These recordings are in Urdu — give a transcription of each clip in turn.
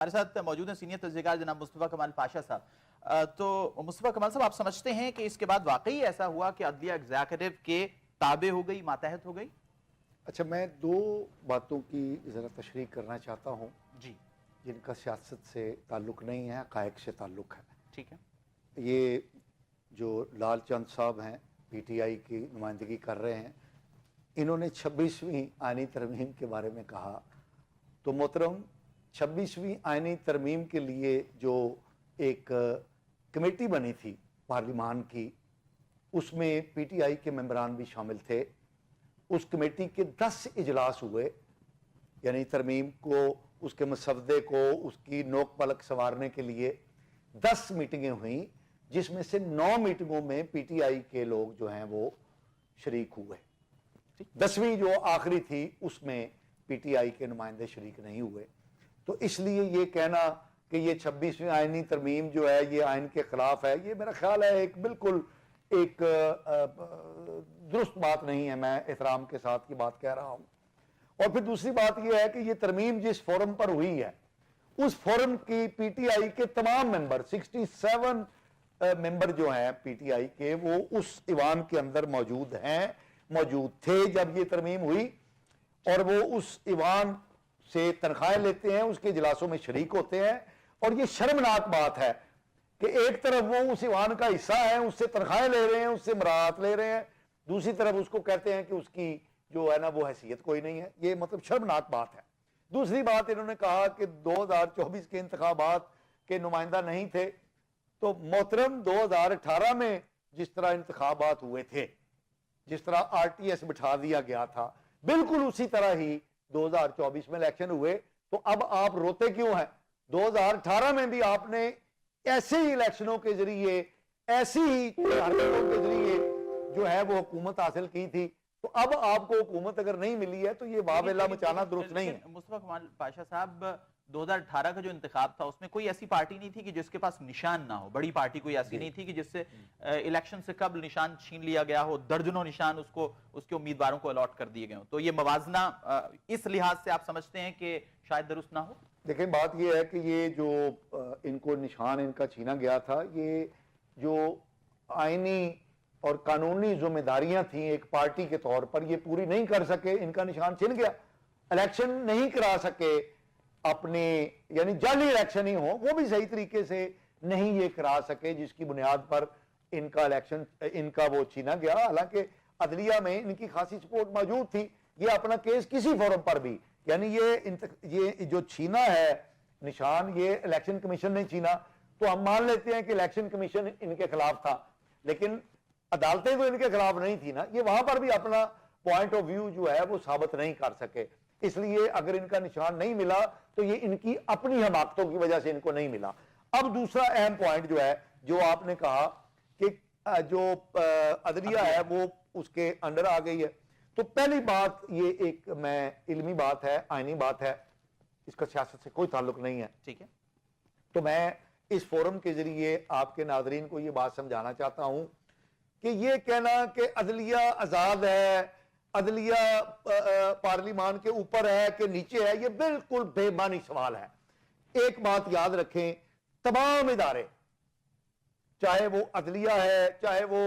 ہمارے ساتھ موجود ہیں سینئر تجزیہکار جناب مصطفیٰ کمال پاشا صاحب۔ تو مصطفیٰ کمال صاحب، آپ سمجھتے ہیں کہ اس کے بعد واقعی ایسا ہوا کہ عدلیہ ایگزیکٹو کے تابع ہو گئی، ماتحت ہو گئی؟ اچھا، میں دو باتوں کی ذرا تشریح کرنا چاہتا ہوں جی، جن کا سیاست سے تعلق نہیں ہے، حقائق سے تعلق ہے۔ ٹھیک ہے۔ یہ جو لال چند صاحب ہیں، پی ٹی آئی کی نمائندگی کر رہے ہیں، انہوں نے 26ویں آئینی ترمیم کے بارے میں کہا تو محترم، 26ویں آئینی ترمیم کے لیے جو ایک کمیٹی بنی تھی پارلیمان کی، اس میں پی ٹی آئی کے ممبران بھی شامل تھے۔ اس کمیٹی کے 10 اجلاس ہوئے، یعنی ترمیم کو، اس کے مسودے کو، اس کی نوک پلک سنوارنے کے لیے 10 میٹنگیں ہوئیں، جس میں سے 9 میٹنگوں میں پی ٹی آئی کے لوگ جو ہیں وہ شریک ہوئے۔ 10ویں جو آخری تھی اس میں پی ٹی آئی کے نمائندے شریک نہیں ہوئے۔ تو اس لیے یہ کہنا کہ یہ 26ویں آئینی ترمیم جو ہے یہ آئین کے خلاف ہے، یہ میرا خیال ہے ایک بالکل ایک درست بات نہیں ہے۔ میں احترام کے ساتھ یہ بات کہہ رہا ہوں۔ اور پھر دوسری بات یہ ہے کہ یہ ترمیم جس فورم پر ہوئی ہے، اس فورم کی پی ٹی آئی کے تمام ممبر، 67 ممبر جو ہیں پی ٹی آئی کے، وہ اس ایوان کے اندر موجود ہیں، موجود تھے جب یہ ترمیم ہوئی، اور وہ اس ایوان سے تنخواہیں لیتے ہیں، اس کے اجلاسوں میں شریک ہوتے ہیں۔ اور یہ شرمناک بات ہے کہ ایک طرف وہ اس ایوان کا حصہ ہے، اس سے تنخواہیں لے رہے ہیں، اس سے مراعات لے رہے ہیں، دوسری طرف اس کو کہتے ہیں کہ اس کی جو ہے نا وہ حیثیت کوئی نہیں ہے۔ یہ مطلب شرمناک بات ہے۔ دوسری بات، انہوں نے کہا کہ 2024 کے انتخابات کے نمائندہ نہیں تھے۔ تو محترم، 2018 میں جس طرح انتخابات ہوئے تھے، جس طرح آر ٹی ایس بٹھا دیا گیا تھا، بالکل اسی طرح ہی 2024 میں الیکشن ہوئے۔ تو اب آپ روتے کیوں ہیں؟ 2018 میں بھی آپ نے ایسے ہی الیکشنوں کے ذریعے، ایسی ہی حرکتوں کے ذریعے جو ہے وہ حکومت حاصل کی تھی۔ تو اب آپ کو حکومت اگر نہیں ملی ہے تو یہ واویلا مچانا درست نہیں ہے۔ مصطفیٰ کمال پاشا صاحب، 2018 کا جو انتخاب تھا اس میں کوئی ایسی پارٹی نہیں تھی کہ جس کے پاس نشان نہ ہو، بڑی پارٹی کوئی ایسی نہیں تھی کہ جس سے الیکشن سے قبل نشان چھین لیا گیا ہو، درجنوں نشان اس کے امیدواروں کو الاٹ کر دیے گئے ہوں۔ تو یہ موازنہ اس لحاظ سے آپ سمجھتے ہیں کہ شاید درست نہ ہو؟ دیکھیں، بات یہ ہے کہ یہ جو ان کو نشان ان کا چھینا گیا تھا، یہ جو آئینی اور قانونی ذمہ داریاں تھیں ایک پارٹی کے طور پر، یہ پوری نہیں کر سکے، ان کا نشان چھن گیا۔ الیکشن نہیں کرا سکے اپنے، یعنی جعلی الیکشن ہی ہو، وہ بھی صحیح طریقے سے نہیں یہ کرا سکے، جس کی بنیاد پر ان کا الیکشن، ان کا وہ چھینا گیا۔ حالانکہ عدلیہ میں ان کی خاصی سپورٹ موجود تھی۔ یہ اپنا کیس کسی فورم پر بھی، یعنی یہ جو چھینا ہے نشان، یہ الیکشن کمیشن نے چھینا، تو ہم مان لیتے ہیں کہ الیکشن کمیشن ان کے خلاف تھا، لیکن عدالتیں تو ان کے خلاف نہیں تھی نا۔ یہ وہاں پر بھی اپنا پوائنٹ آف ویو جو ہے وہ ثابت نہیں کر سکے۔ اس لیے اگر ان کا نشان نہیں ملا تو یہ ان کی اپنی حماقتوں کی وجہ سے ان کو نہیں ملا۔ اب دوسرا اہم پوائنٹ جو ہے، جو آپ نے کہا کہ جو عدلیہ ہے وہ اس کے انڈر آ گئی ہے، تو پہلی بات یہ ایک میں علمی بات ہے، آئینی بات ہے، اس کا سیاست سے کوئی تعلق نہیں ہے۔ ٹھیک ہے۔ تو میں اس فورم کے ذریعے آپ کے ناظرین کو یہ بات سمجھانا چاہتا ہوں کہ یہ کہنا کہ عدلیہ آزاد ہے، عدلیہ پارلیمان کے اوپر ہے کہ نیچے ہے، یہ بالکل بے معنی سوال ہے۔ ایک بات یاد رکھیں، تمام ادارے، چاہے وہ عدلیہ ہے، چاہے وہ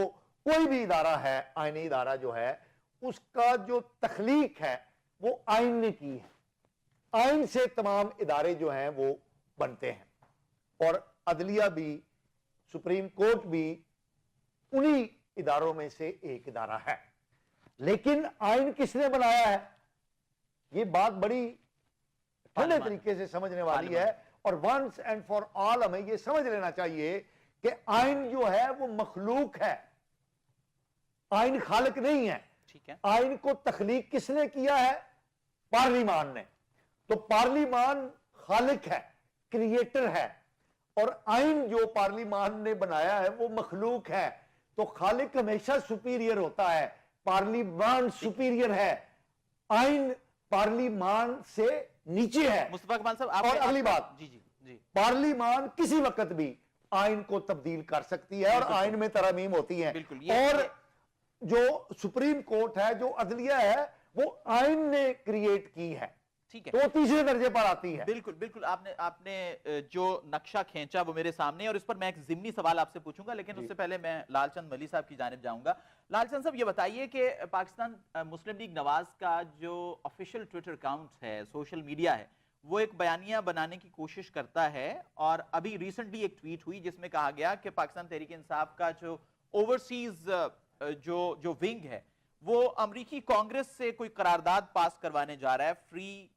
کوئی بھی ادارہ ہے، آئینی ادارہ جو ہے، اس کا جو تخلیق ہے وہ آئین نے کی ہے۔ آئین سے تمام ادارے جو ہیں وہ بنتے ہیں، اور عدلیہ بھی، سپریم کورٹ بھی انہی اداروں میں سے ایک ادارہ ہے۔ لیکن آئین کس نے بنایا ہے؟ یہ بات بڑی ٹھنڈے طریقے سے سمجھنے والی ہے، اور ونس اینڈ فار آل ہمیں یہ سمجھ لینا چاہیے کہ آئین جو ہے وہ مخلوق ہے، آئین خالق نہیں ہے۔ آئین کو تخلیق کس نے کیا ہے؟ پارلیمان نے۔ تو پارلیمان خالق ہے، کریٹر ہے، اور آئین جو پارلیمان نے بنایا ہے وہ مخلوق ہے۔ تو خالق ہمیشہ سپیریئر ہوتا ہے، پارلیمان سپیریئر ہے، آئین پارلیمان سے نیچے ہے۔ مصطفیٰ کمال صاحب، اور اگلی بات، پارلیمان کسی وقت بھی آئین کو تبدیل کر سکتی ہے، اور آئین میں ترامیم ہوتی ہیں۔ اور جو سپریم کورٹ ہے، جو عدلیہ ہے، وہ آئین نے کریٹ کی ہے۔ ٹھیک ہے تو وہ تیسرے درجے پر آتی ہے. بالکل بالکل آپ نے جو نقشہ کھینچا وہ میرے سامنے، اور اس پر میں ایک ضمنی سوال آپ سے پوچھوں گا، لیکن اس سے پہلے میں لال چند ملی صاحب کی جانب جاؤں گا. لال چند صاحب یہ بتائیے کہ پاکستان مسلم لیگ نواز کا جو آفیشیل ٹویٹر اکاؤنٹ ہے، سوشل میڈیا ہے، وہ ایک بیانیہ بنانے کی کوشش کرتا ہے، اور ابھی ریسنٹلی ایک ٹویٹ ہوئی جس میں کہا گیا کہ پاکستان تحریک انصاف کا جو اوورسیز جو ونگ ہے وہ امریکی کانگریس سے کوئی قرارداد پاس کروانے جا رہا ہے فری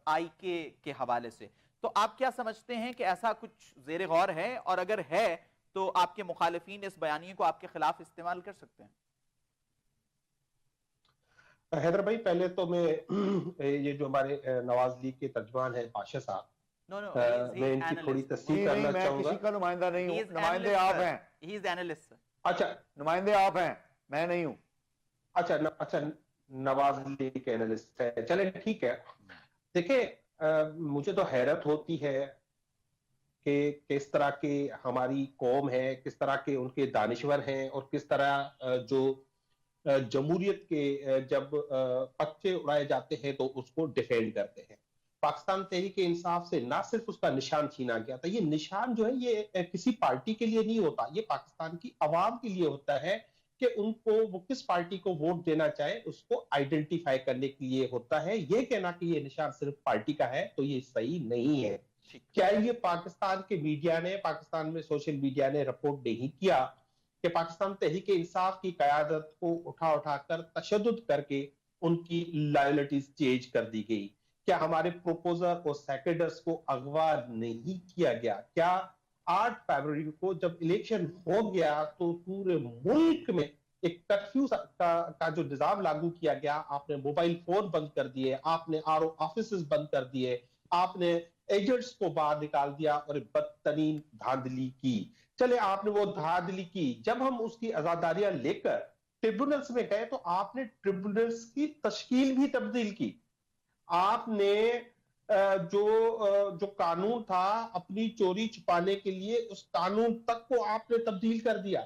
آئی کے حوالے سے. تو آپ کیا سمجھتے ہیں کہ ایسا کچھ زیر غور ہے، اور اگر ہے تو آپ کے مخالفین اس بیانیے کو آپ کے خلاف استعمال کر سکتے ہیں؟ حیدر بھائی، پہلے تو میں یہ جو ہمارے نواز لیگ کے ترجمان ہیں پاشا صاحب، میں ان کی تھوڑی تصدیق کرنا چاہوں گا. میں کسی کا نمائندہ نہیں ہوں، نمائندے آپ ہیں. ہی از اینالسٹ. اچھا، نمائندے آپ ہیں، میں نہیں ہوں. اچھا نواز لیگ کے اینالسٹ ہے، چلیں ٹھیک ہے. دیکھیں، مجھے تو حیرت ہوتی ہے کہ کس طرح کے ہماری قوم ہے، کس طرح کے ان کے دانشور ہیں، اور کس طرح جو جمہوریت کے جب پچے اڑائے جاتے ہیں تو اس کو ڈیفینڈ کرتے ہیں. پاکستان تحریک انصاف سے نہ صرف اس کا نشان چھینا گیا تھا، یہ نشان جو ہے یہ کسی پارٹی کے لیے نہیں ہوتا، یہ پاکستان کی عوام کے لیے ہوتا ہے کہ ان کو وہ کس پارٹی کو ووٹ دینا چاہے اس کو آئیڈینٹیفائی کرنے کے لیے ہوتا ہے. یہ کہنا کہ یہ نشان صرف پارٹی کا ہے تو یہ صحیح نہیں ہے. کیا یہ پاکستان کے میڈیا نے، پاکستان میں سوشل میڈیا نے رپورٹ نہیں کیا کہ پاکستان تحریک انصاف کی قیادت کو اٹھا کر تشدد کر کے ان کی لائلٹیز چینج کر دی گئی؟ کیا ہمارے پروپوزر اور سیکریٹرز کو اغوا نہیں کیا گیا؟ کیا 8 فروری کو جب الیکشن ہو گیا تو پورے ملک میں ایک کرفیو کا جو نظام لاگو کیا گیا، آپ نے موبائل فون بند کر دیے، آپ نے RO آفیسز بند کر دیے، آپ نے ایجنٹس کو باہر نکال دیا اور بدترین دھاندلی کی. چلے آپ نے وہ دھاندلی کی، جب ہم اس کی آزاداریاں لے کر ٹریبونلز میں گئے تو آپ نے ٹریبونلز کی تشکیل بھی تبدیل کی. آپ نے جو قانون تھا اپنی چوری چھپانے کے لیے، اس قانون تک کو آپ نے تبدیل کر دیا،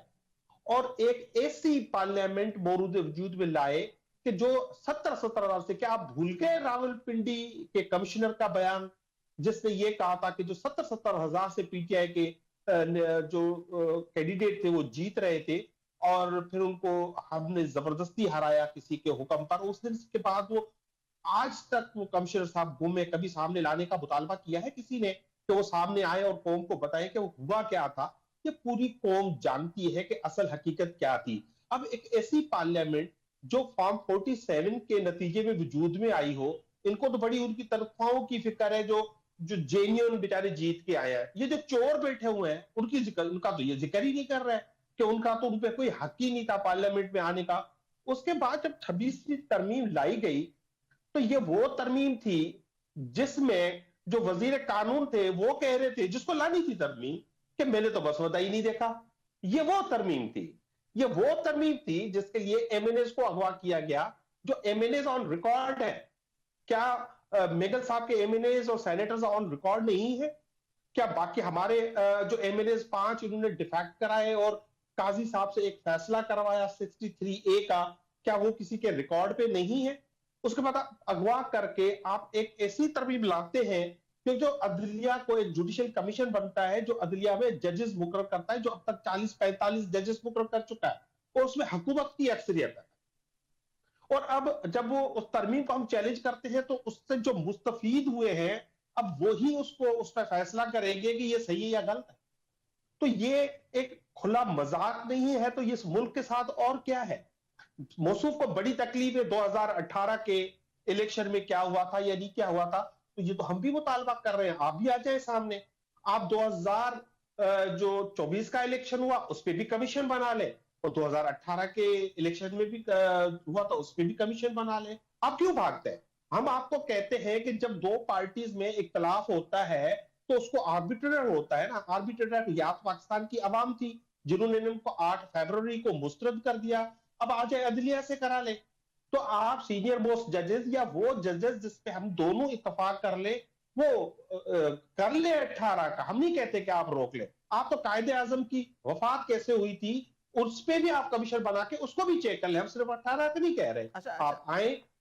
اور ایک ایسی پارلیمنٹ مورود وجود میں لائے کہ جو 70,000 سے، کیا آپ بھول گئے راول پنڈی کے کمشنر کا بیان جس نے یہ کہا تھا کہ جو 70,000 سے پی ٹی آئی کے جو کینڈیڈیٹ تھے وہ جیت رہے تھے، اور پھر ان کو ہم نے زبردستی ہرایا کسی کے حکم پر. اس دن کے بعد وہ آج تک وہ کمشنر صاحب گم ہے. کبھی سامنے لانے کا مطالبہ کیا ہے کسی نے کہ وہ سامنے آئے اور قوم کو بتائے کہ وہ ہوا کیا تھا؟ یہ پوری قوم جانتی ہے کہ اصل حقیقت کیا تھی. اب ایک ایسی پارلیمنٹ جو فارم 47 کے نتیجے میں وجود میں آئی ہو، ان کو تو بڑی ان کی تنخواہوں کی فکر ہے، جو جینیون بیچارے جیت کے آئے ہیں. یہ جو چور بیٹھے ہوئے ہیں ان کا تو یہ ذکر ہی نہیں کر رہے کہ ان کا تو ان پہ کوئی حق ہی نہیں تھا پارلیمنٹ میں آنے کا. اس کے بعد جب 26ویں ترمیم لائی گئی تو یہ وہ ترمیم تھی جس میں جو وزیر قانون تھے وہ کہہ رہے تھے، جس کو لانی تھی ترمیم، کہ میں نے تو مسودہ ہی نہیں دیکھا. یہ وہ ترمیم تھی جس کے لیے ایم این ایز کو اغوا کیا گیا، جو MNAs on record ہے. کیا میگل صاحب کے ایم این ایز اور سینیٹرز آن ریکارڈ نہیں ہے؟ کیا باقی ہمارے جو ایم این ایز 5 انہوں نے ڈیفیکٹ کرائے اور قاضی صاحب سے ایک فیصلہ کروایا 63A کا، کیا وہ کسی کے ریکارڈ پہ نہیں ہے؟ اس کے بعد اغوا کر کے آپ ایک ایسی ترمیم لاتے ہیں کہ جو عدلیہ کو ایک جوڈیشل کمیشن بنتا ہے، جو عدلیہ میں ججز مقرر کرتا ہے، جو اب تک 40-45 ججز مقرر کر چکا ہے، اور اس میں حکومت کی اکثریت ہے. اور اب جب وہ اس ترمیم کو ہم چیلنج کرتے ہیں تو اس سے جو مستفید ہوئے ہیں اب وہی اس پہ فیصلہ کریں گے کہ یہ صحیح ہے یا غلط ہے. تو یہ ایک کھلا مذاق نہیں ہے تو یہ اس ملک کے ساتھ اور کیا ہے؟ موصوف کو بڑی تکلیف ہے 2018 کے الیکشن میں کیا ہوا تھا یا نہیں کیا ہوا تھا، تو یہ تو ہم بھی مطالبہ کر رہے ہیں، آپ بھی آ جائیں سامنے. آپ 2024 کا الیکشن ہوا اس پہ بھی کمیشن بنا لیں، اور 2018 کے الیکشن میں بھی ہوا تو اس پہ بھی کمیشن بنا لیں. آپ کیوں بھاگتے ہیں؟ ہم آپ کو کہتے ہیں کہ جب دو پارٹیز میں اختلاف ہوتا ہے تو اس کو آربیٹرر ہوتا ہے نا. آربیٹرر یا پاکستان کی عوام تھی جنہوں نے ان کو 8 فروری کو مسترد کر دیا، اب آ جائے عدلیہ سے کرا لے. تو آپ سینئر موسٹ ججز یا وہ ججز جس پہ ہم دونوں اتفاق کر لیں وہ کر لیں 18 کا. ہم نہیں کہتے کہ آپ روک لیں. آپ تو قائد اعظم کی وفات کیسے ہوئی تھی اس پہ بھی آپ کمیشن بنا کے اس کو بھی چیک کر لیں. ہم صرف 18 کا نہیں کہہ رہے. آپ آئیں